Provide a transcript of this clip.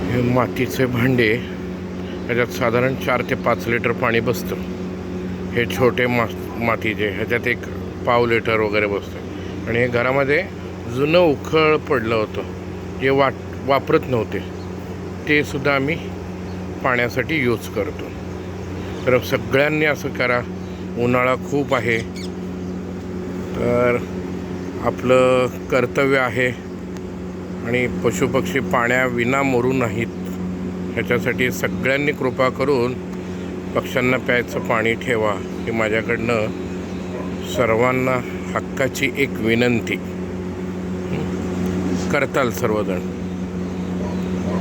हे मातीचे भांडे, ह्याच्यात साधारण 4 ते 5 लिटर पाणी बसतं. हे छोटे मातीचे, ह्याच्यात एक पाव लिटर वगैरे बसतं. आणि हे घरामध्ये जुनं उखळ पडलं होतं, जे वापरत नव्हते, ते सुद्धा आम्ही पाण्यासाठी यूज करतो. तर सगळ्यांनी असं करा. उन्हाळा खूप आहे, तर आपलं कर्तव्य आहे. आणि पशुपक्षी पाण्याविना मरू नाहीत, ह्याच्यासाठी सगळ्यांनी कृपा करून पक्ष्यांना प्यायचं पाणी ठेवा. ही माझ्याकडनं सर्वांना हक्काची एक विनंती. करताल सर्वजण.